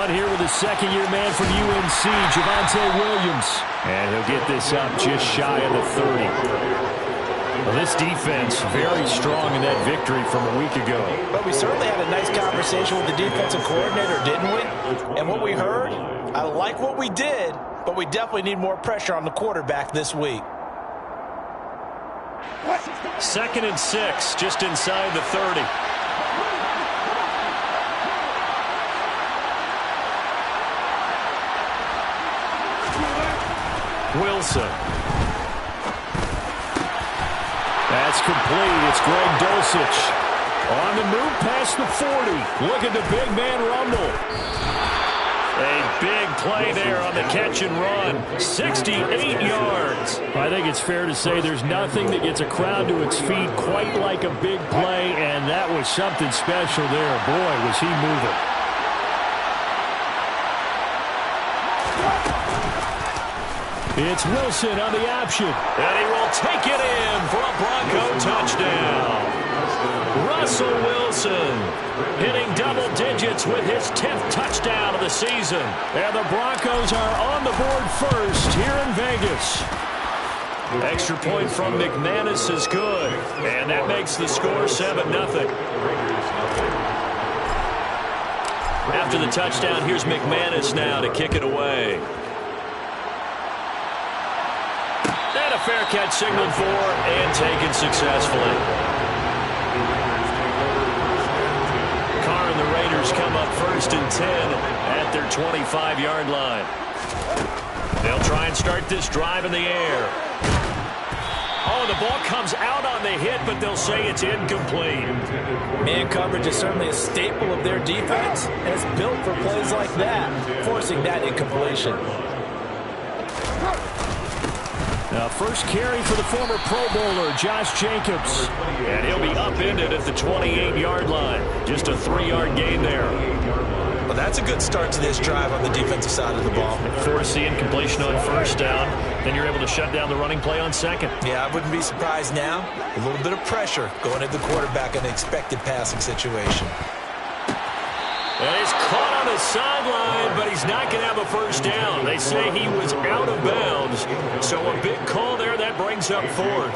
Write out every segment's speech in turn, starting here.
run here with the second-year man from UNC, Javonte Williams. And he'll get this up just shy of the 30. Well, this defense very strong in that victory from a week ago. But we certainly had a nice conversation with the defensive coordinator, didn't we? And what we heard, I like what we did, but we definitely need more pressure on the quarterback this week. 2nd and 6, just inside the 30. Wilson. That's complete. It's Greg Dulcich. On the move past the 40. Look at the big man rumble. A big play there on the catch and run. 68 yards. I think it's fair to say there's nothing that gets a crowd to its feet quite like a big play, and that was something special there. Boy, was he moving. It's Wilson on the option. And he will take it in for a Bronco touchdown. Russell Wilson hitting double digits with his 10th touchdown of the season. And the Broncos are on the board first here in Vegas. Extra point from McManus is good. And that makes the score 7-0. After the touchdown, here's McManus now to kick it away. And a fair catch signaled for and taken successfully. Carr and the Raiders come up 1st and 10 at their 25-yard line. They'll try and start this drive in the air. Oh, the ball comes out on the hit, but they'll say it's incomplete. Man coverage is certainly a staple of their defense, and it's built for plays like that, forcing that incompletion. First carry for the former Pro Bowler, Josh Jacobs. And he'll be upended at the 28-yard line. Just a 3-yard gain there. Well, that's a good start to this drive on the defensive side of the ball. Force the incompletion on 1st down. Then you're able to shut down the running play on 2nd. Yeah, I wouldn't be surprised now. A little bit of pressure going at the quarterback in an expected passing situation. And he's caught on the sideline, but he's not going to have a 1st down. They say he was out of bounds. So a big call there that brings up 4th.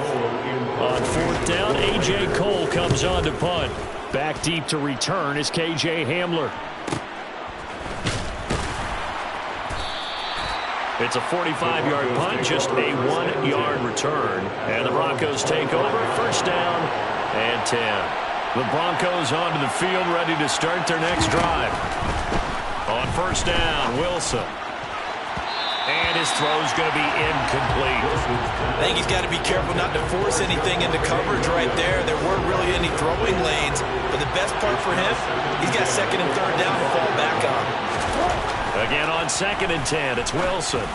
On 4th down, A.J. Cole comes on to punt. Back deep to return is K.J. Hamler. It's a 45-yard punt, just a 1-yard return. And the Broncos take over, 1st down and 10. The Broncos onto the field, ready to start their next drive. On 1st down, Wilson. And his throw's going to be incomplete. I think he's got to be careful not to force anything into coverage right there. There weren't really any throwing lanes. But the best part for him, he's got 2nd and 3rd down to fall back on. Again on 2nd and 10, it's Wilson.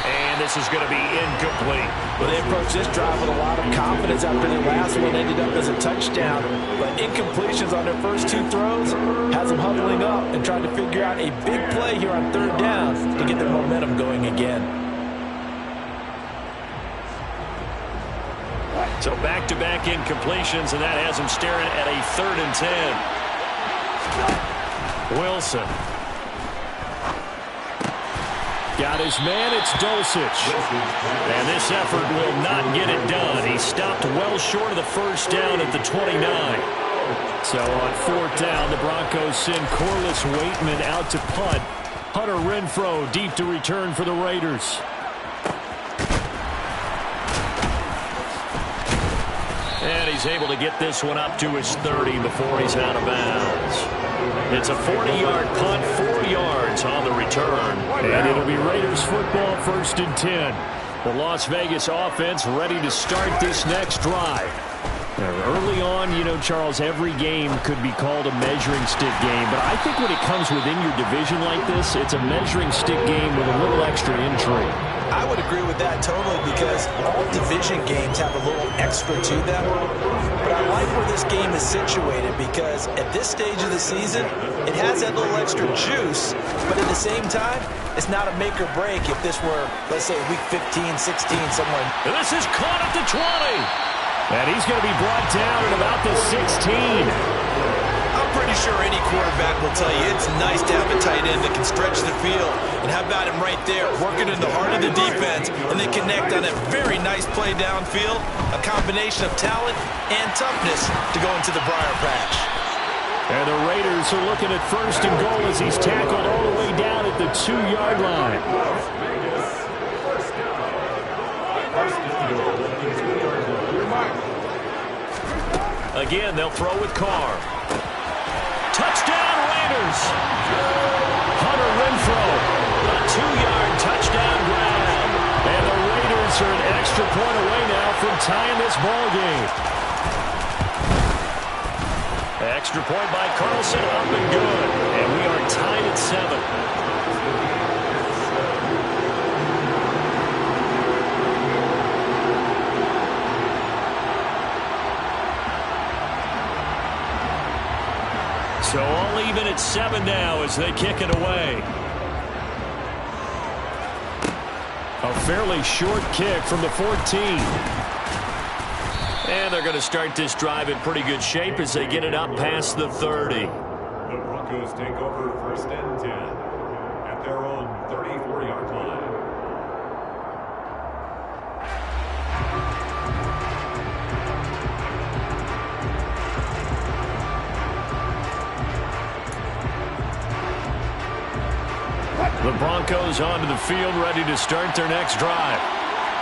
And this is going to be incomplete. Well, they approached this drive with a lot of confidence after their last one ended up as a touchdown. But incompletions on their first 2 throws has them huddling up and trying to figure out a big play here on 3rd down to get their momentum going again. So back-to-back incompletions, and that has them staring at a 3rd and 10. Wilson. Got his man, it's Dulcich. And this effort will not get it done. He stopped well short of the 1st down at the 29. So on 4th down, the Broncos send Corliss Waitman out to punt. Hunter Renfrow deep to return for the Raiders. And he's able to get this one up to his 30 before he's out of bounds. It's a 40-yard punt, 4 yards on the return. And it'll be Raiders football, 1st and 10. The Las Vegas offense ready to start this next drive. Early on, you know, Charles, every game could be called a measuring stick game. But I think when it comes within your division like this, it's a measuring stick game with a little extra intrigue. I would agree with that totally because all division games have a little extra to them. But I like where this game is situated because at this stage of the season, it has that little extra juice. But at the same time, it's not a make or break if this were, let's say, week 15, 16, somewhere. And this is caught at the 20. And he's going to be brought down at about the 16. I'm pretty pretty sure any quarterback will tell you it's nice to have a tight end that can stretch the field. And how about him right there, working in the heart of the defense, and then connect on a very nice play downfield, a combination of talent and toughness to go into the briar patch. And the Raiders are looking at first and goal as he's tackled all the way down at the 2-yard line. Again, they'll throw with Carr. Touchdown, Raiders! Hunter Renfrow, a 2-yard touchdown grab. And the Raiders are an extra point away now from tying this ball game. Extra point by Carlson, up and good. And we are tied at 7. So all even at 7 now as they kick it away. A fairly short kick from the 14. And they're going to start this drive in pretty good shape as they get it up past the 30. The Broncos take over first and 10 at their own 34-yard line. The Broncos onto the field, ready to start their next drive.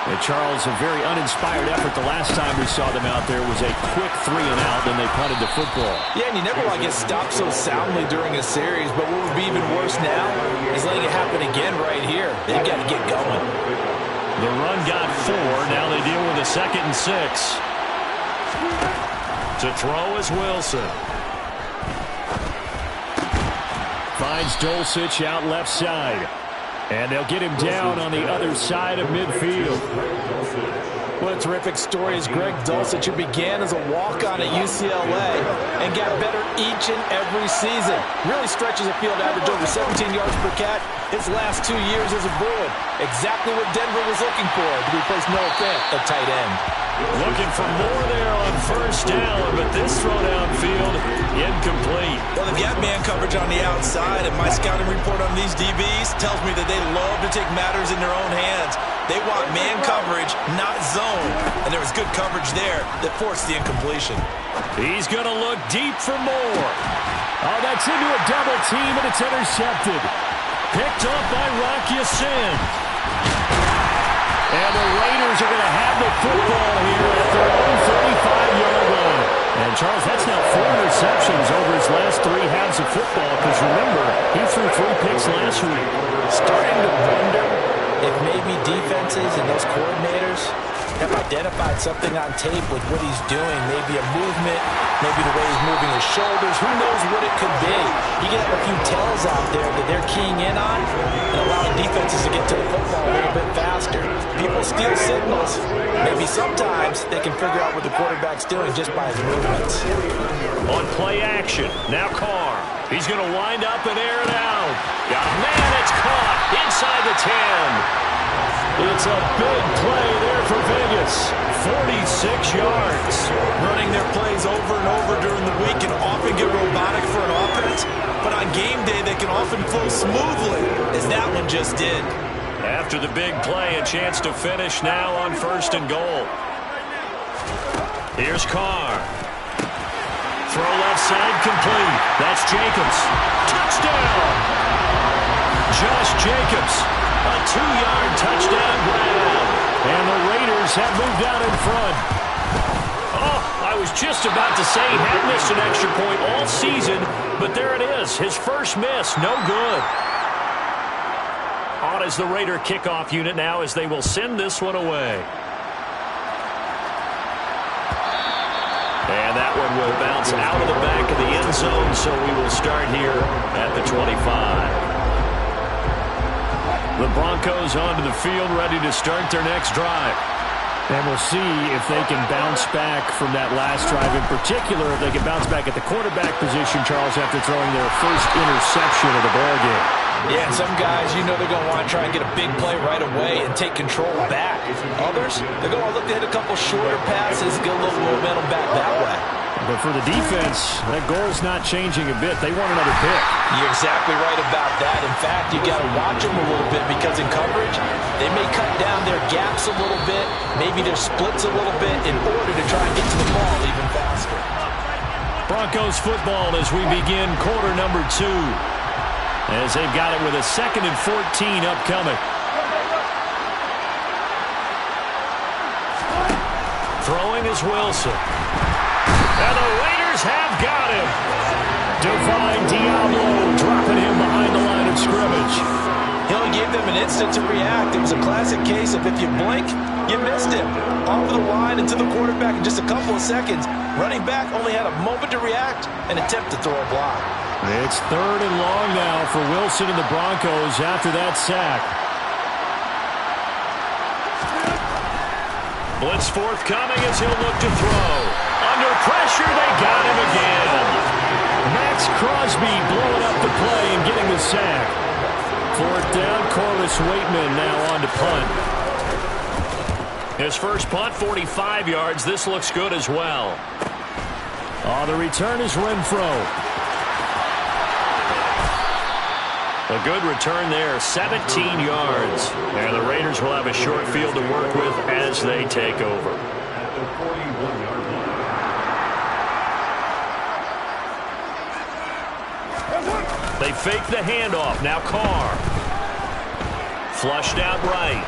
And Charles, a very uninspired effort the last time we saw them out there was a quick 3-and-out, and they punted the football. Yeah, and you never want to get stopped so soundly during a series, but what would be even worse now is letting it happen again right here. They've got to get going. The run got 4. Now they deal with a 2nd and 6. To throw is Wilson. Finds Dulcich out left side. And they'll get him down on the other side of midfield. What a terrific story is Greg Dulcich, who began as a walk-on at UCLA and got better each and every season. Really stretches a field average over 17 yards per catch his last 2 years as a Bruin. Exactly what Denver was looking for to replace Noah Fant at tight end. Looking for more there on first down, but this throw downfield incomplete. Well, they've got man coverage on the outside, and my scouting report on these DBs tells me that they love to take matters in their own hands. They want man coverage, not zone, and there was good coverage there that forced the incompletion. He's going to look deep for more. Oh, that's into a double team, and it's intercepted. Picked up by Rock Ya-Sin. And the Raiders are going to have the football here at their own 35-yard line. And, Charles, that's now 4 interceptions over his last 3 halves of football, because, remember, he threw 3 picks last week. Starting to wonder if maybe defenses and those coordinators have identified something on tape with what he's doing. Maybe a movement, maybe the way he's moving his shoulders. Who knows what it could be? You can have a few tells out there that they're keying in on and allowing defenses to get to the football a little bit faster. People steal signals. Maybe sometimes they can figure out what the quarterback's doing just by his movements. On play action, now Carr. He's going to wind up and air it out. Man, it's caught inside the 10. It's a big play there for Vegas. 46 yards. Running their plays over and over during the week can often get robotic for an offense, but on game day they can often flow smoothly, as that one just did. After the big play, a chance to finish now on first and goal. Here's Carr. Throw left side complete. That's Jacobs. Touchdown! Josh Jacobs. A 2-yard touchdown grab. And the Raiders have moved out in front. Oh, I was just about to say he had missed an extra point all season, but there it is. His first miss, no good. On is the Raider kickoff unit now as they will send this one away. And that one will bounce out of the back of the end zone, so we will start here at the 25. The Broncos onto the field, ready to start their next drive. And we'll see if they can bounce back from that last drive. In particular, if they can bounce back at the quarterback position, Charles, after throwing their first interception of the ballgame. Yeah, and some guys, you know they're going to want to try and get a big play right away and take control back. Others, they're going to look to hit a couple shorter passes, get a little momentum back that way. But for the defense, that goal's not changing a bit. They want another pick. You're exactly right about that. In fact, you got to watch them a little bit because in coverage, they may cut down their gaps a little bit, maybe their splits a little bit in order to try and get to the ball even faster. Broncos football as we begin quarter number 2. As they've got it with a 2nd and 14 upcoming. Throwing is Wilson. And the Raiders have got him. Divine Diablo dropping him behind the line of scrimmage. He only gave them an instant to react. It was a classic case of if you blink, you missed him. Off the line and to the quarterback in just a couple of seconds. Running back only had a moment to react and attempt to throw a block. It's 3rd and long now for Wilson and the Broncos after that sack. Blitz forthcoming as he'll look to throw. Under pressure, they got him again. Max Crosby blowing up the play and getting the sack. 4th down, Corliss Waitman now on to punt. His first punt, 45 yards. This looks good as well. Oh, the return is Renfro. A good return there, 17 yards. And the Raiders will have a short field to work with as they take over. At the 41-yard line. They fake the handoff. Now Carr. Flushed out right.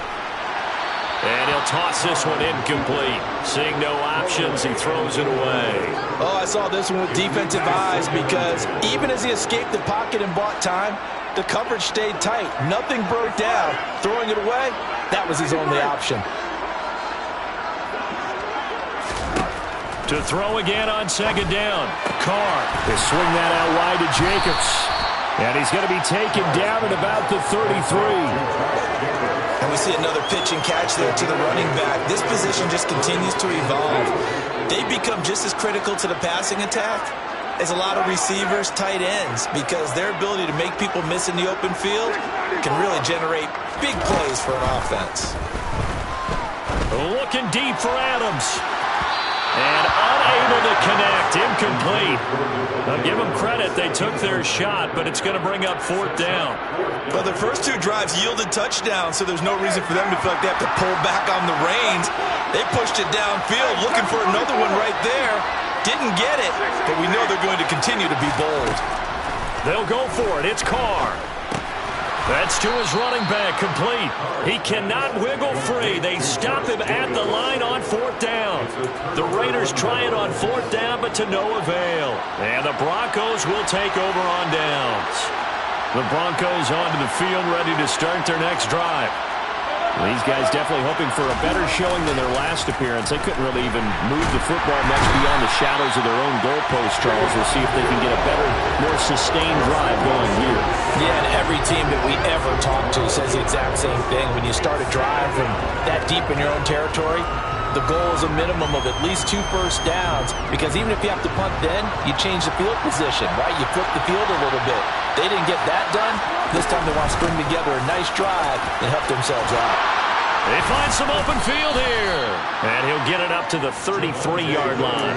And he'll toss this one incomplete. Seeing no options, he throws it away. Oh, I saw this one with defensive eyes because even as he escaped the pocket and bought time, the coverage stayed tight. Nothing broke down. Throwing it away, that was his only option. To throw again on 2nd down. Carr. They swing that out wide to Jacobs. And he's going to be taken down at about the 33. And we see another pitch and catch there to the running back. This position just continues to evolve. They become just as critical to the passing attack as a lot of receivers, tight ends, because their ability to make people miss in the open field can really generate big plays for an offense. Looking deep for Adams. And unable to connect. Incomplete. I'll give them credit. They took their shot, but it's going to bring up 4th down. Well, the first 2 drives yielded touchdowns, so there's no reason for them to feel like they have to pull back on the reins. They pushed it downfield, looking for another one right there. Didn't get it, but we know they're going to continue to be bold. They'll go for it. It's Carr. That's to his running back, complete. He cannot wiggle free. They stop him at the line on 4th down. The Raiders try it on 4th down, but to no avail. And the Broncos will take over on downs. The Broncos onto the field, ready to start their next drive. These guys definitely hoping for a better showing than their last appearance. They couldn't really even move the football much beyond the shadows of their own goalpost, Charles. We'll see if they can get a better, more sustained drive going here. Yeah, and every team that we ever talk to says the exact same thing. When you start a drive from that deep in your own territory, the goal is a minimum of at least 2 first downs, because even if you have to punt then, you change the field position, right? You flip the field a little bit. They didn't get that done. This time they want to string together a nice drive and help themselves out. They find some open field here. And he'll get it up to the 33-yard line.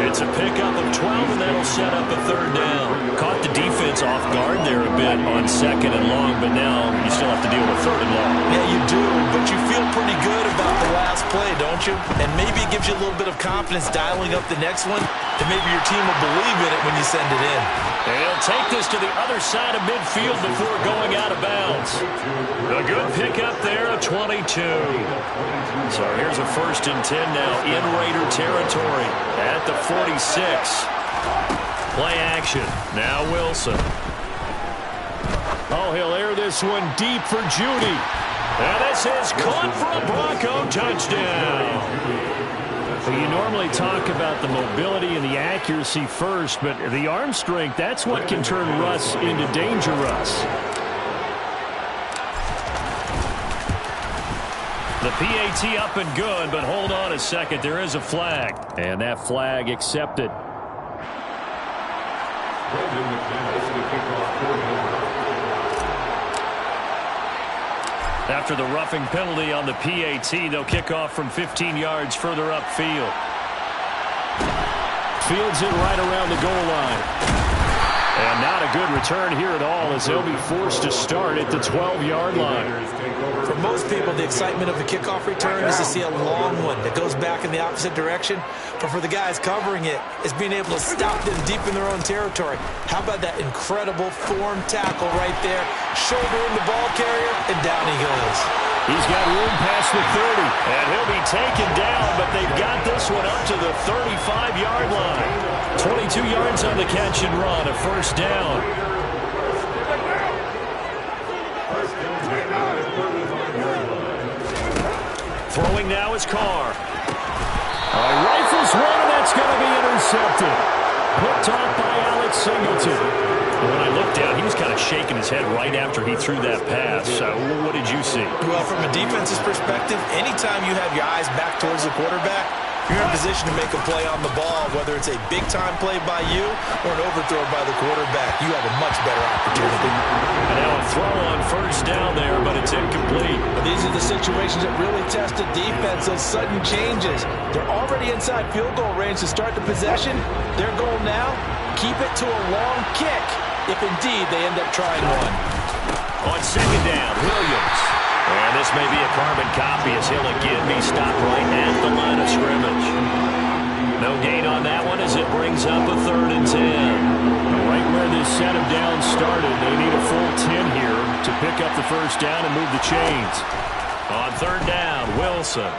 It's a pickup of 12, and that'll set up a 3rd down. Caught the defense off guard there a bit on 2nd and long, but now you still have to deal with 3rd and long. Yeah, you do, but you feel pretty good about the last play, don't you? And maybe it gives you a little bit of confidence dialing up the next one, and maybe your team will believe in it when you send it in. And he'll take this to the other side of midfield before going out of bounds. A good pickup there, a 22. So here's a 1st and 10 now in Raider territory at the 46. Play action. Now Wilson. Oh, he'll air this one deep for Judy. And this is caught for a Bronco touchdown. You normally talk about the mobility and the accuracy first, but the arm strength, that's what can turn Russ into danger Russ. The PAT up and good, but hold on a second. There is a flag, and that flag accepted. After the roughing penalty on the PAT, they'll kick off from 15 yards further upfield. Fields it right around the goal line. And not a good return here at all, as they'll be forced to start at the 12-yard line. For most people, the excitement of the kickoff return is to see a long one that goes back in the opposite direction. But for the guys covering it, it's being able to stop them deep in their own territory. How about that incredible form tackle right there? Shoulder in the ball carrier, and down he goes. He's got room past the 30, and he'll be taken down, but they've got this one up to the 35-yard line. 22 yards on the catch and run, a first down. Throwing now is Carr. Rifles one, and that's going to be intercepted. Picked off by Alex Singleton. When I looked down, he was kind of shaking his head right after he threw that pass. What did you see? Well, from a defense's perspective, anytime you have your eyes back towards the quarterback, you're in position to make a play on the ball, whether it's a big-time play by you or an overthrow by the quarterback. You have a much better opportunity. And now a throw on first down there, but it's incomplete. These are the situations that really test the defense, those sudden changes. They're already inside field goal range to start the possession. Their goal now, keep it to a long kick, if indeed they end up trying one. On second down, Williams. And this may be a carbon copy as he'll again be stopped right at the line of scrimmage. No gain on that one as it brings up a 3rd and 10. Right where this set of downs started, they need a full 10 here to pick up the first down and move the chains. On 3rd down, Wilson.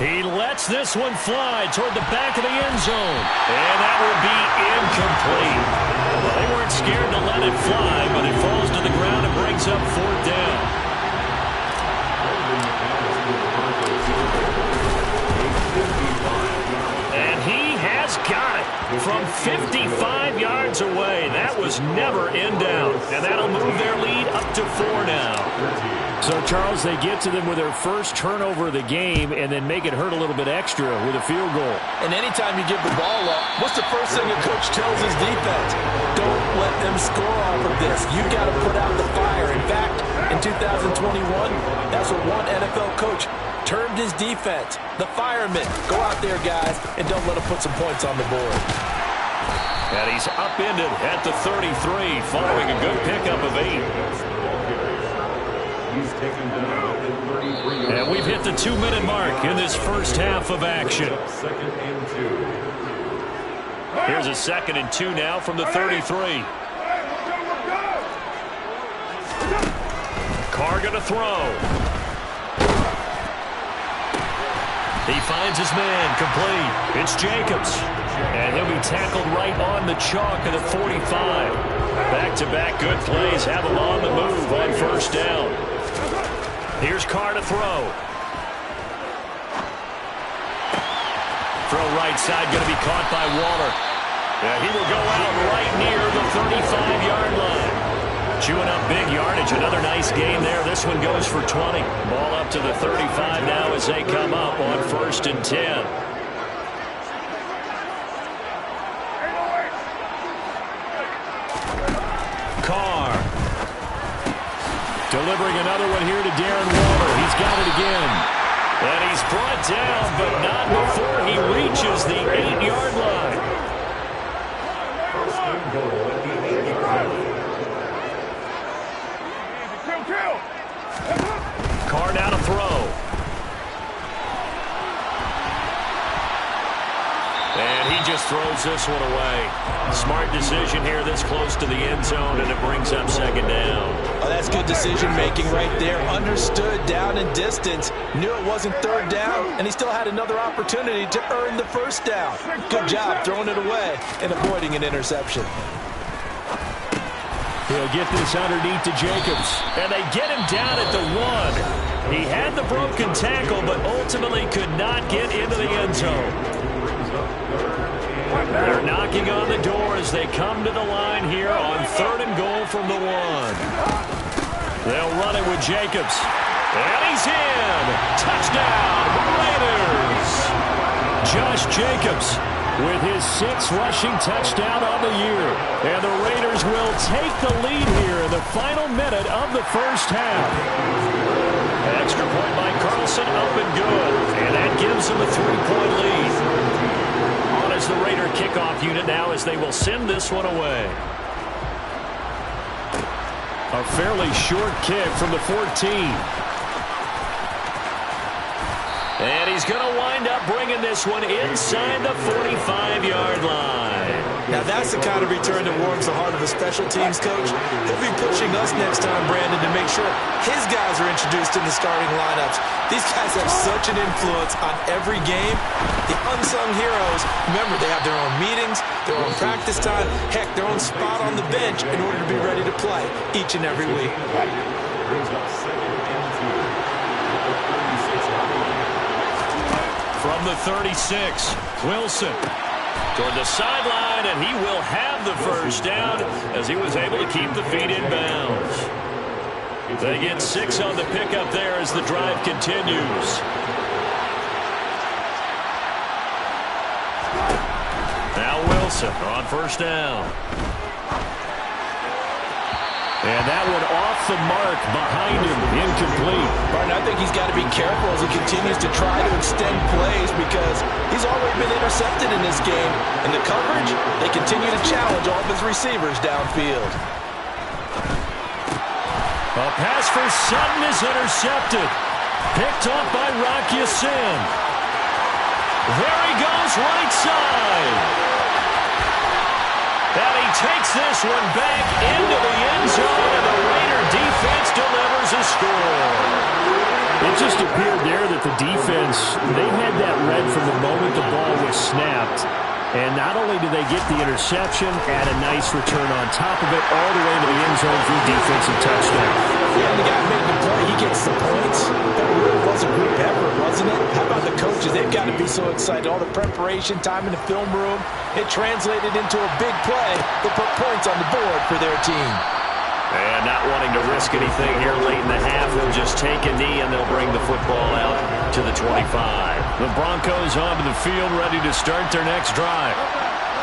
He lets this one fly toward the back of the end zone. And that will be incomplete. Well, they weren't scared to let it fly, but it falls to the ground and brings up 4th down. And he has got it from 55 yards away. That was never in doubt. And that'll move their lead up to 4 now. So, Charles, they get to them with their first turnover of the game and then make it hurt a little bit extra with a field goal. And anytime you give the ball up, what's the first thing a coach tells his defense? Don't let them score off of this. You've got to put out the fire. In fact, in 2021, that's what one NFL coach termed his defense. The firemen. Go out there, guys, and don't let them put some points on the board. And he's upended at the 33 following a good pickup of 8. And we've hit the 2-minute mark in this first half of action. Here's a 2nd and 2 now from the 33. Carr going to throw. He finds his man complete. It's Jacobs. And he'll be tackled right on the chalk of the 45. Back-to-back good plays have him on the move on first down. Here's Carr to throw. Throw right side, going to be caught by Waller. He will go out right near the 35-yard line. Chewing up big yardage. Another nice gain there. This one goes for 20. Ball up to the 35 now as they come up on 1st and 10. Carr. Delivering another one here to Darren Waller. He's got it again. And he's brought down, but not before he reaches the 8-yard line. Carr now to throw. And he just throws this one away. Smart decision here this close to the end zone, and it brings up 2nd down. Oh, that's good decision-making right there. Understood down and distance. Knew it wasn't 3rd down, and he still had another opportunity to earn the 1st down. Good job throwing it away and avoiding an interception. He'll get this underneath to Jacobs. And they get him down at the 1. He had the broken tackle, but ultimately could not get into the end zone. They're knocking on the door as they come to the line here on 3rd and goal from the 1. They'll run it with Jacobs. And he's in. Touchdown, Raiders. Josh Jacobs with his 6th rushing touchdown on the year. And the Raiders will take the lead here in the final minute of the first half. Extra point by Carlson, up and good. And that gives them a 3-point lead. On as the Raider kickoff unit now as they will send this one away. A fairly short kick from the 14. And he's going to wind up bringing this one inside the 45-yard line. Now that's the kind of return that warms the heart of a special teams coach. He'll be pushing us next time, Brandon, to make sure his guys are introduced in the starting lineups. These guys have such an influence on every game. The unsung heroes, remember, they have their own meetings, their own practice time, heck, their own spot on the bench in order to be ready to play each and every week. From the 36, Wilson toward the sideline, and he will have the first down as he was able to keep the feet in bounds. They get 6 on the pickup there as the drive continues. Now Wilson on first down. And that one off the mark behind him, incomplete. Martin, I think he's got to be careful as he continues to try to extend plays because he's already been intercepted in this game. And the coverage, they continue to challenge all of his receivers downfield. A pass for Sutton is intercepted. Picked off by Rock Ya-Sin. There he goes, right side. And he takes this one back into the end zone, and the Raider defense delivers a score. It just appeared there that the defense, they had that read from the moment the ball was snapped. And not only did they get the interception, add a nice return on top of it, all the way into the end zone for a defensive touchdown. Yeah, and the guy made the play. He gets the points. That really was a group effort, wasn't it? How about the coaches? They've got to be so excited. All the preparation time in the film room, it translated into a big play that put points on the board for their team. And not wanting to risk anything here late in the half, they'll just take a knee and they'll bring the football out to the 25. The Broncos onto the field ready to start their next drive.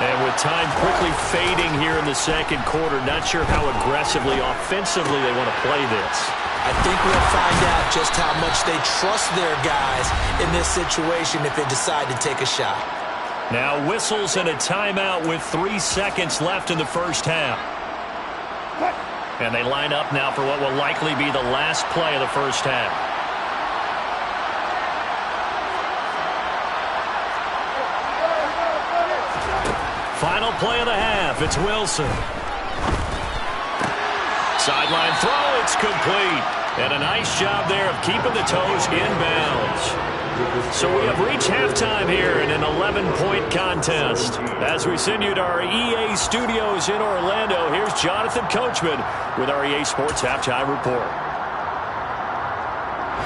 And with time quickly fading here in the second quarter, not sure how aggressively, offensively they want to play this. I think we'll find out just how much they trust their guys in this situation if they decide to take a shot. Now whistles and a timeout with 3 seconds left in the first half. And they line up now for what will likely be the last play of the first half. Final play of the half. It's Wilson. Sideline throw. It's complete. And a nice job there of keeping the toes in bounds. So we have reached halftime here in an 11-point contest. As we send you to our EA studios in Orlando, here's Jonathan Coachman with our EA Sports Halftime Report.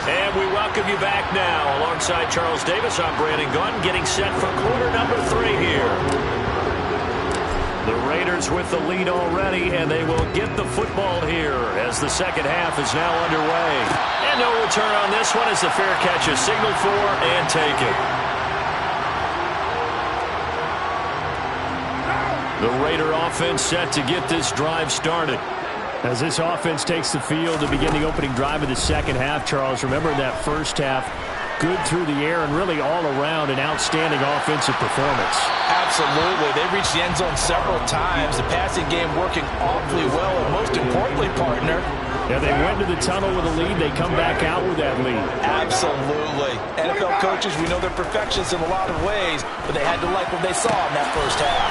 And we welcome you back now. Alongside Charles Davis, I'm Brandon Gunn, getting set for quarter number 3 here. The Raiders with the lead already, and they will get the football here as the second half is now underway. And no return on this one as the fair catch is signaled for and taken. The Raider offense set to get this drive started. As this offense takes the field to begin the opening drive of the second half, Charles, remember that first half, good through the air and really all around an outstanding offensive performance. Absolutely. They reached the end zone several times. The passing game working awfully well, and most importantly, partner, yeah, they went to the tunnel with a lead. They come back out with that lead. Absolutely. NFL coaches, we know they're perfectionists in a lot of ways, but they had to like what they saw in that first half.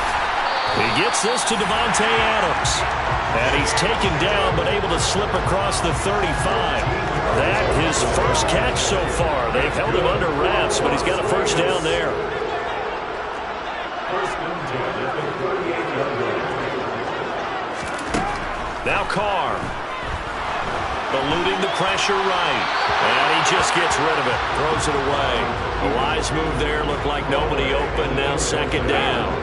He gets this to Devontae Adams. And he's taken down but able to slip across the 35. That his first catch so far. They've held him under wraps, but he's got a first down there. Now Carr. Eluding the pressure right. And he just gets rid of it. Throws it away. A wise move there. Looked like nobody open. Now second down.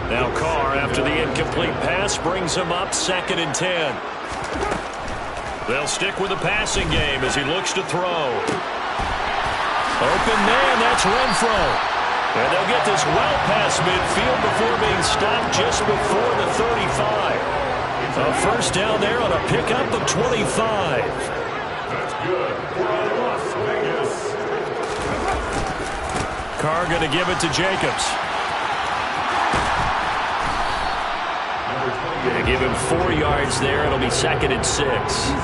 Now Carr, after the incomplete pass, brings him up 2nd and 10. They'll stick with the passing game as he looks to throw. Open man, that's Renfro. And they'll get this well past midfield before being stopped just before the 35. A first down there on a pickup of 25. That's good. Carr going to give it to Jacobs. Going to give him 4 yards there. It'll be 2nd and 6.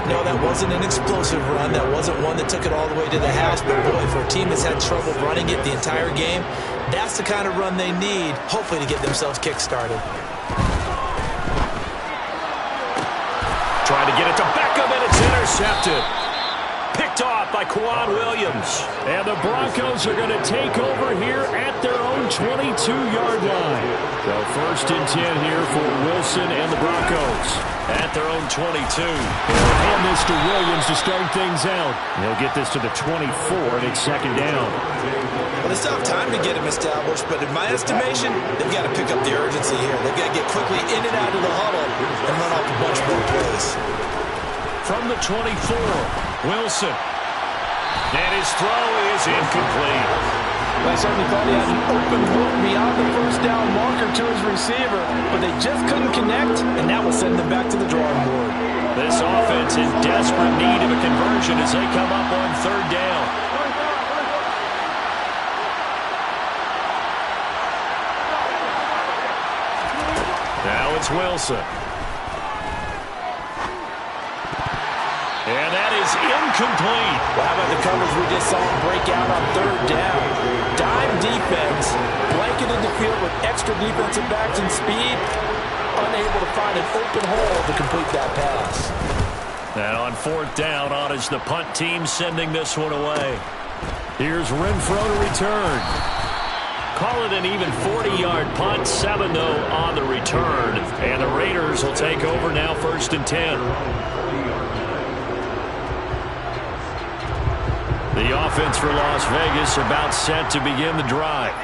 No, that wasn't an explosive run. That wasn't one that took it all the way to the house. But, boy, for a team that's had trouble running it the entire game, that's the kind of run they need, hopefully, to get themselves kick-started. Trying to get it to Beckham, and it's intercepted. Picked off by Quan Williams. And the Broncos are going to take over here at their own 22-yard line. So 1st and 10 here for Wilson and the Broncos. At their own 22. They'll hand this to Williams to start things out. They'll get this to the 24, and it's 2nd down. Well, they still have time to get him established, but in my estimation, they've got to pick up the urgency here. They've got to get quickly in and out of the huddle and run off a bunch more plays. From the 24, Wilson. And his throw is incomplete. I certainly thought he had an open look beyond the first down marker to his receiver, but they just couldn't connect, and that will send them back to the drawing board. This offense in desperate need of a conversion as they come up on 3rd down. Now it's Wilson. And that is incomplete. Well, how about the coverage we just saw him break out on 3rd down? Dime defense, blanketed the field with extra defensive backs and speed, unable to find an open hole to complete that pass. And on 4th down, on is the punt team sending this one away. Here's Renfro to return. Call it an even 40-yard punt, 7 though on the return. And the Raiders will take over now 1st and 10. The offense for Las Vegas about set to begin the drive.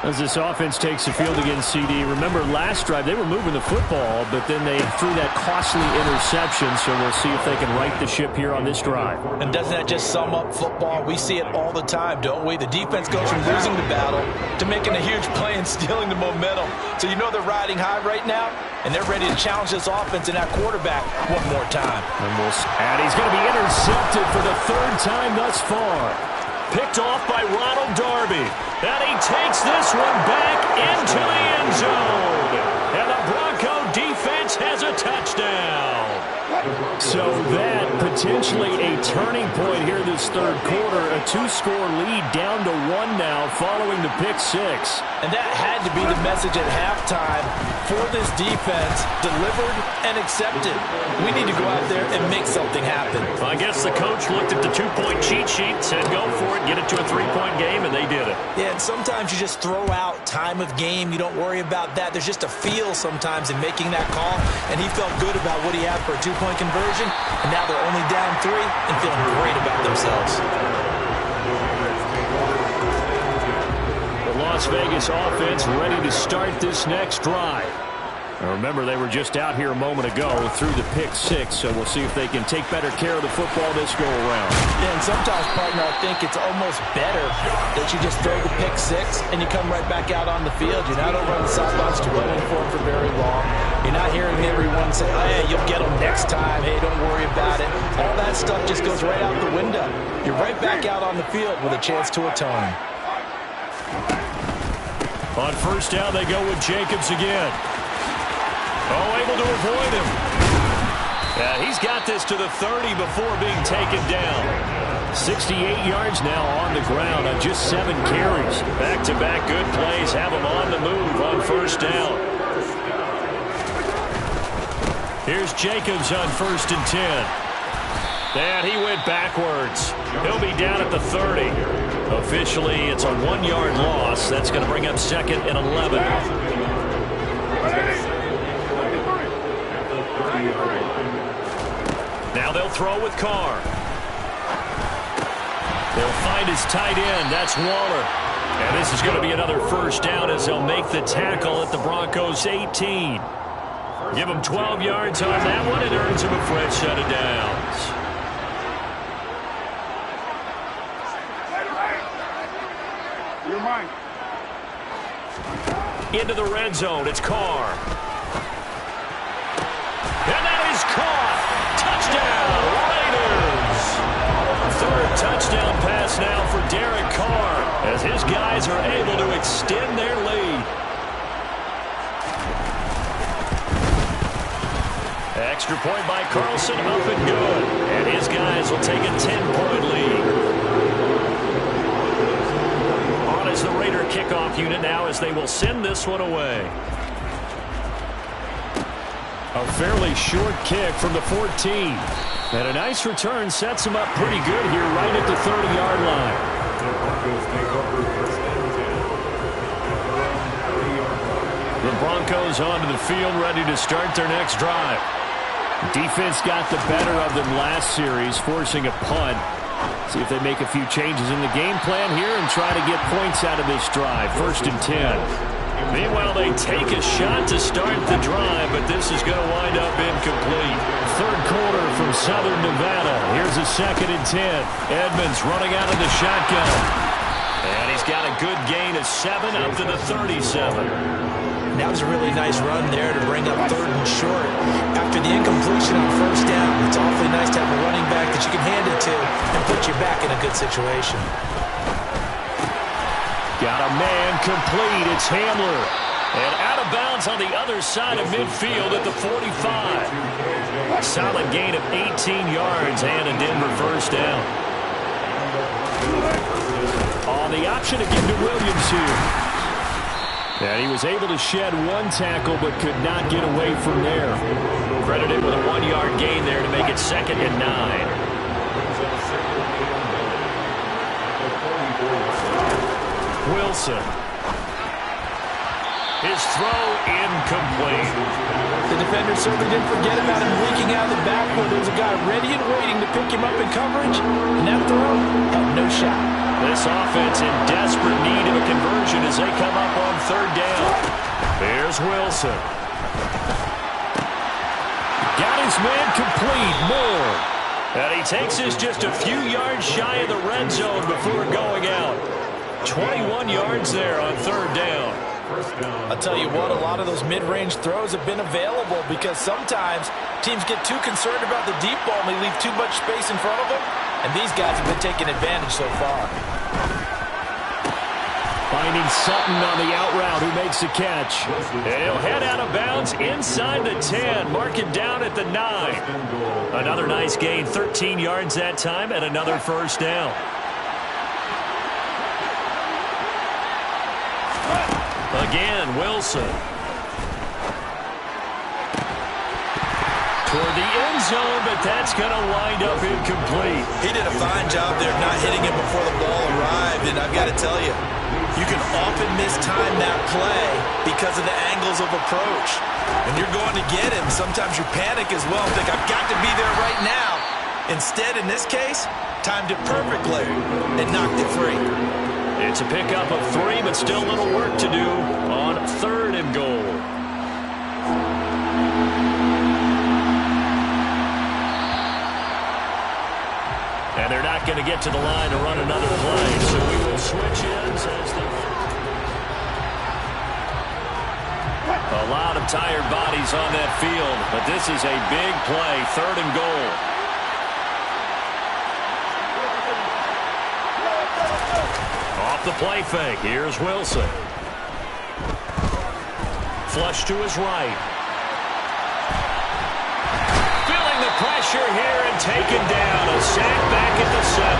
As this offense takes the field against CD, remember last drive they were moving the football, but then they threw that costly interception, so we'll see if they can right the ship here on this drive. And doesn't that just sum up football? We see it all the time, don't we? The defense goes from losing the battle to making a huge play and stealing the momentum. So you know they're riding high right now, and they're ready to challenge this offense and that quarterback one more time. And he's going to be intercepted for the 3rd time thus far. Picked off by Ronald Darby. And he takes this one back into the end zone. And the Bronco defense has a touchdown. So that potentially a turning point here this 3rd quarter. A 2-score lead down to 1 now following the pick 6. And that had to be the message at halftime for this defense. Delivered and accepted. We need to go out there and make something happen. I guess the coach looked at the 2-point cheat sheet, said go for it, get it to a 3-point game, and they did it. Yeah, and sometimes you just throw out time of game. You don't worry about that. There's just a feel sometimes in making that call, and he felt good about what he had for a 2-point conversion, and now they're only down 3 and feeling great about themselves. The Las Vegas offense ready to start this next drive. Now remember, they were just out here a moment ago through the pick 6, so we'll see if they can take better care of the football this go-around. Yeah, and sometimes, partner, I think it's almost better that you just throw the pick 6 and you come right back out on the field. You're not over on the sidelines dwelling for it for very long. You're not hearing everyone say, oh, yeah, you'll get them next time. Hey, don't worry about it. All that stuff just goes right out the window. You're right back out on the field with a chance to atone. On 1st down, they go with Jacobs again. Oh, able to avoid him. Yeah, he's got this to the 30 before being taken down. 68 yards now on the ground on just 7 carries. Back-to-back good plays have him on the move on 1st down. Here's Jacobs on 1st and 10. And he went backwards. He'll be down at the 30. Officially, it's a 1-yard loss. That's going to bring up 2nd and 11. Now they'll throw with Carr. They'll find his tight end. That's Waller. And this is going to be another 1st down as they'll make the tackle at the Broncos 18. Give him 12 yards on that one. It earns him a fresh set of downs. You're mine. Into the red zone. It's Carr. And that is caught. Touchdown, Raiders. 3rd touchdown pass now for Derek Carr as his guys are able extra point by Carlson, up and good. And his guys will take a 10-point lead. On is the Raider kickoff unit now as they will send this one away. A fairly short kick from the 14. And a nice return sets him up pretty good here right at the 30-yard line. The Broncos take over first and 10. The Broncos onto the field, ready to start their next drive. Defense got the better of them last series, forcing a punt. See if they make a few changes in the game plan here and try to get points out of this drive. First and 10. Meanwhile, they take a shot to start the drive, but this is going to wind up incomplete. Third quarter from Southern Nevada. Here's a second and 10. Edmonds running out of the shotgun. And he's got a good gain of 7 up to the 37. That was a really nice run there to bring up third and short. After the incompletion on first down, it's awfully nice to have a running back that you can hand it to and put you back in a good situation. Got a man complete. It's Hamler. And out of bounds on the other side of midfield at the 45. Solid gain of 18 yards and a Denver first down. On the option to give to Williams here. And he was able to shed one tackle but could not get away from there. Credited with a 1-yard gain there to make it second and 9. Wilson. His throw incomplete. The defender certainly didn't forget about him leaking out of the backfield. There was a guy ready and waiting to pick him up in coverage, and that throw had no shot. This offense in desperate need of a conversion as they come up on third down. There's Wilson. Got his man complete. Moore. And he takes us just a few yards shy of the red zone before going out. 21 yards there on third down. I'll tell you what, a lot of those mid-range throws have been available because sometimes teams get too concerned about the deep ball and they leave too much space in front of them, and these guys have been taking advantage so far. Finding Sutton on the out route who makes the catch. And he'll head out of bounds inside the 10. Mark it down at the 9. Another nice gain, 13 yards that time, and another first down. Again, Wilson. Toward the end zone, but that's going to wind up incomplete. He did a fine job there not hitting him before the ball arrived, and I've got to tell you, you can often mistime that play because of the angles of approach. When you're going to get him, sometimes you panic as well, think, I've got to be there right now. Instead, in this case, timed it perfectly and knocked it free. It's a pickup of 3, but still a little work to do on third and goal. And they're not going to get to the line to run another play, so we will switch ends as a lot of tired bodies on that field, but this is a big play, third and goal. Off the play fake, here's Wilson. Flush to his right. Feeling the pressure here and taken down. A sack back at the 7.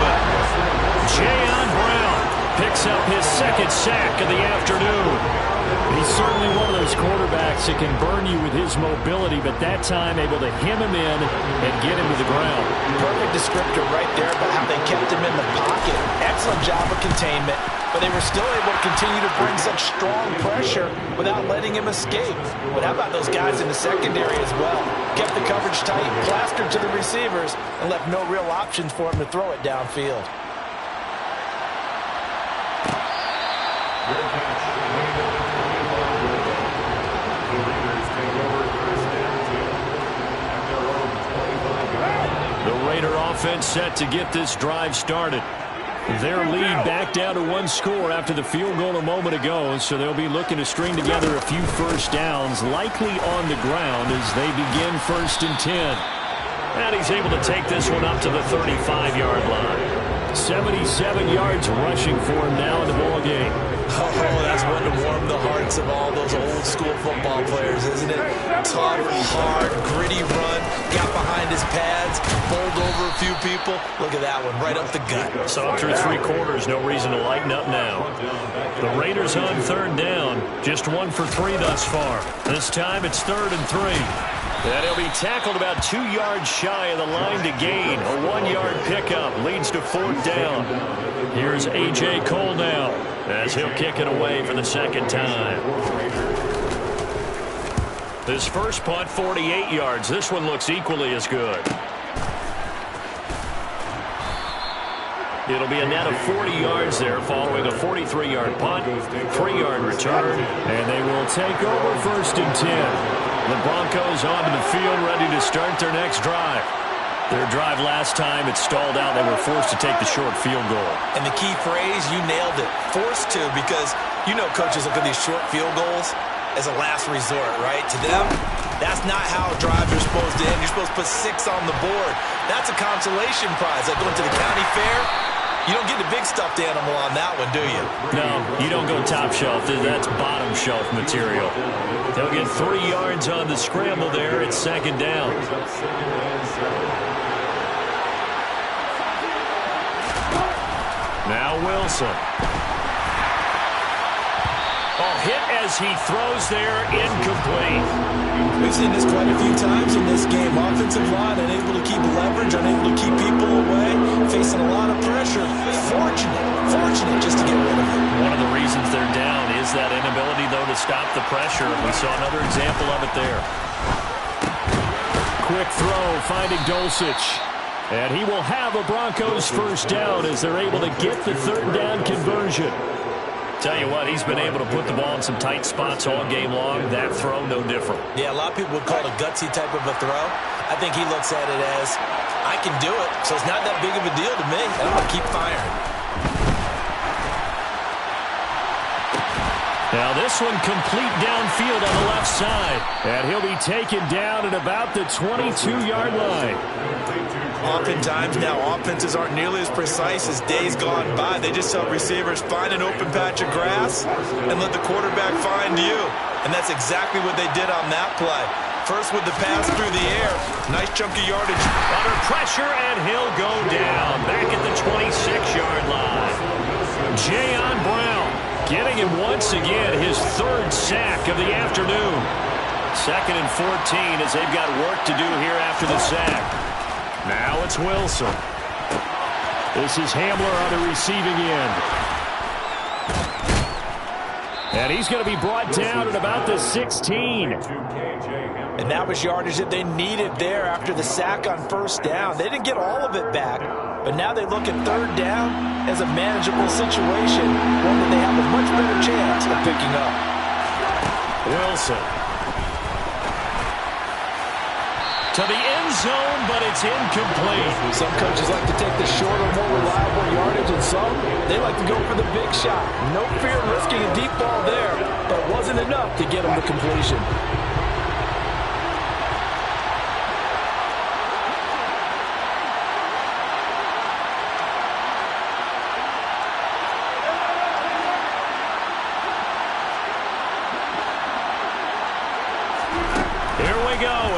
Jayon Brown picks up his second sack of the afternoon. He's certainly one of those quarterbacks that can burn you with his mobility, but that time able to hem him in and get him to the ground. Perfect descriptor right there about how they kept him in the pocket. Excellent job of containment, but they were still able to continue to bring such strong pressure without letting him escape. But how about those guys in the secondary as well? Kept the coverage tight, plastered to the receivers, and left no real options for him to throw it downfield. Raider offense set to get this drive started. Their lead back down to 1 score after the field goal a moment ago, so they'll be looking to string together a few first downs, likely on the ground as they begin first and 10. And he's able to take this one up to the 35-yard line. 77 yards rushing for him now in the ball game. Oh, that's one to warm the hearts of all those old-school football players, isn't it? Tough, hard, gritty run, got behind his pads, bowled over a few people. Look at that one, right up the gut. So through 3 quarters, no reason to lighten up now. The Raiders on 3rd down, just 1 for 3 thus far. This time it's 3rd and 3. And he'll be tackled about 2 yards shy of the line to gain. A 1-yard pickup leads to 4th down. Here's A.J. Cole now as he'll kick it away for the 2nd time. His first punt, 48 yards. This one looks equally as good. It'll be a net of 40 yards there following a 43-yard punt, 3-yard return, and they will take over 1st and 10. The Broncos onto the field, ready to start their next drive. Their drive last time, it stalled out. They were forced to take the short field goal. And the key phrase, you nailed it, forced to, because you know coaches look at these short field goals as a last resort, right? To them, that's not how drives are supposed to end. You're supposed to put 6 on the board. That's a consolation prize. Like going to the county fair, you don't get the big stuffed animal on that one, do you? No, you don't go top shelf. That's bottom shelf material. They'll get 3 yards on the scramble there. It's 2nd down. Now Wilson. Oh, hit as he throws there, incomplete. We've seen this quite a few times in this game. Offensive line unable to keep leverage, unable to keep people away, facing a lot of pressure. Fortunate just to get rid of it. One of the reasons they're down is that inability, though, to stop the pressure. We saw another example of it there. Quick throw, finding Dulcich. And he will have a Broncos 1st down as they're able to get the 3rd down conversion. Tell you what, he's been able to put the ball in some tight spots all game long. That throw, no different. Yeah, a lot of people would call it a gutsy type of a throw. I think he looks at it as, I can do it, so it's not that big of a deal to me. I'm going to keep firing. Now this one complete downfield on the left side. And he'll be taken down at about the 22-yard line. Oftentimes now offenses aren't nearly as precise as days gone by. They just tell receivers, find an open patch of grass and let the quarterback find you. And that's exactly what they did on that play. First with the pass through the air. Nice chunk of yardage. Under pressure, and he'll go down back at the 26-yard line. Jayon Brown getting him once again his 3rd sack of the afternoon. 2nd and 14 as they've got work to do here after the sack. Now it's Wilson. This is Hamler on the receiving end. And he's going to be brought down at about the 16. And that was yardage that they needed there after the sack on 1st down. They didn't get all of it back, but now they look at 3rd down as a manageable situation, one that they have a much better chance of picking up. Wilson. To the end zone, but it's incomplete. Some coaches like to take the shorter, more reliable yardage, and some, they like to go for the big shot. No fear in risking a deep ball there, but it wasn't enough to get them to completion.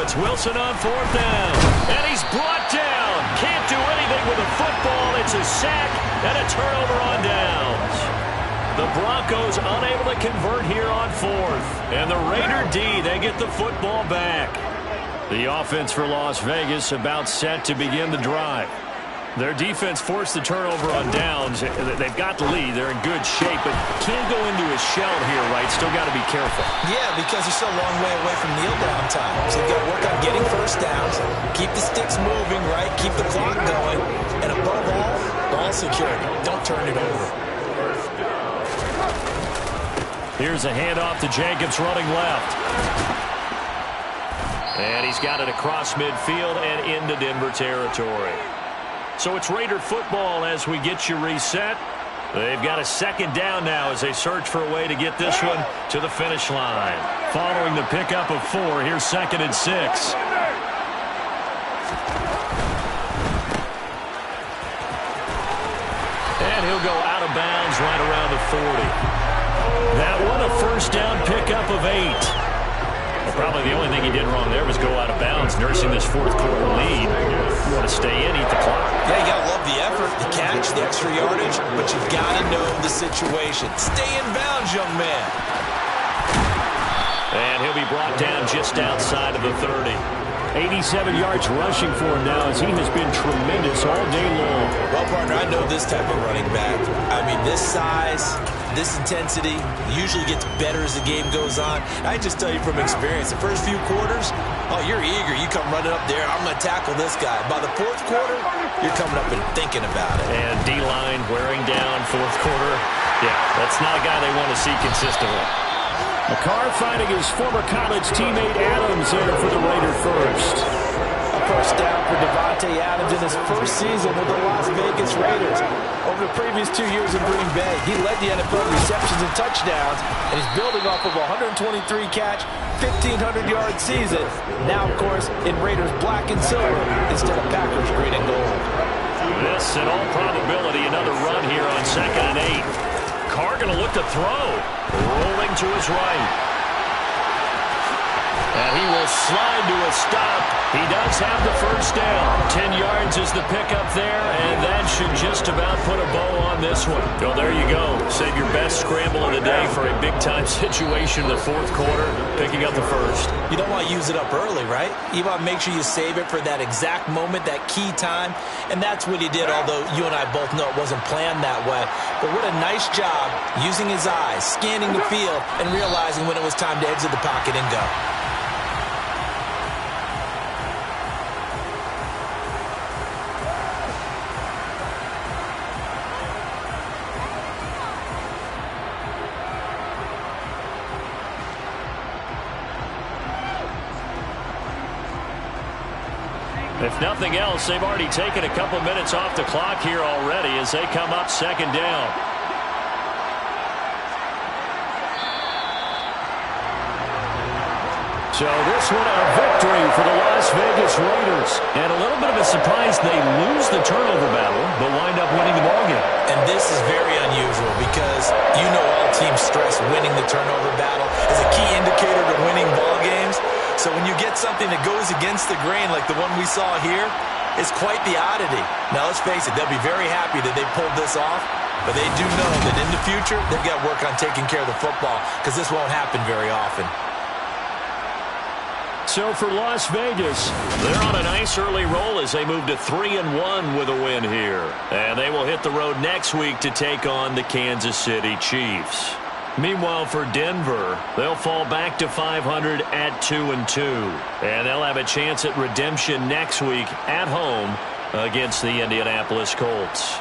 It's Wilson on 4th down, and he's brought down. Can't do anything with a football. It's a sack and a turnover on downs. The Broncos unable to convert here on 4th, and the Raider D, they get the football back. The offense for Las Vegas about set to begin the drive. Their defense forced the turnover on downs. They've got the lead. They're in good shape, but can't go into a shell here, right? Still got to be careful. Yeah, because they're still a long way away from kneel down time. So you've got to work on getting 1st downs, keep the sticks moving, right? Keep the clock going. And above all, ball security. Don't turn it over. Here's a handoff to Jacobs running left. And he's got it across midfield and into Denver territory. So it's Raider football as we get you reset. They've got a 2nd down now as they search for a way to get this one to the finish line. Following the pickup of 4, here's 2nd and 6. And he'll go out of bounds right around the 40. That one a first down pickup of 8. Well, probably the only thing he did wrong there was go out of bounds, nursing this fourth quarter lead. You want to stay in, eat the clock. Yeah, you got to love the effort, the catch, the extra yardage, but you've got to know the situation. Stay in bounds, young man. And he'll be brought down just outside of the 30. 87 yards rushing for him now as he has been tremendous all day long. Well, partner, I know this type of running back. I mean, this size, this intensity usually gets better as the game goes on. I just tell you from experience, the first few quarters, oh, you're eager. You come running up there, I'm going to tackle this guy. By the fourth quarter, you're coming up and thinking about it. And D-line wearing down fourth quarter. Yeah, that's not a guy they want to see consistently. McCarr finding his former college teammate Adams there for the Raider first. A first down for Devontae Adams in his first season with the Las Vegas Raiders. Over the previous 2 years in Green Bay, he led the NFL in receptions and touchdowns, and he's building off of a 123-catch, 1,500-yard season. Now, of course, in Raiders black and silver instead of Packers green and gold. This, in all probability, another run here on 2nd and 8. Carr going to look to throw. Rolling to his right. And he will slide to a stop. He does have the first down. 10 yards is the pickup there, and that should just about put a bow on this one. Well, there you go. Save your best scramble of the day for a big-time situation in the fourth quarter, picking up the first. You don't want to use it up early, right? You want to make sure you save it for that exact moment, that key time, and that's what he did, although you and I both know it wasn't planned that way. But what a nice job using his eyes, scanning the field, and realizing when it was time to exit the pocket and go. If nothing else, they've already taken a couple minutes off the clock here already as they come up 2nd down. So this one a victory for the Las Vegas Raiders. And a little bit of a surprise they lose the turnover battle, but wind up winning the ballgame. And this is very unusual because you know all teams stress winning the turnover battle as a key indicator to winning ball games. So when you get something that goes against the grain like the one we saw here, it's quite the oddity. Now, let's face it, they'll be very happy that they pulled this off, but they do know that in the future, they've got to work on taking care of the football because this won't happen very often. So for Las Vegas, they're on a nice early roll as they move to 3-1 with a win here. And they will hit the road next week to take on the Kansas City Chiefs. Meanwhile, for Denver, they'll fall back to 500 at 2-2. And they'll have a chance at redemption next week at home against the Indianapolis Colts.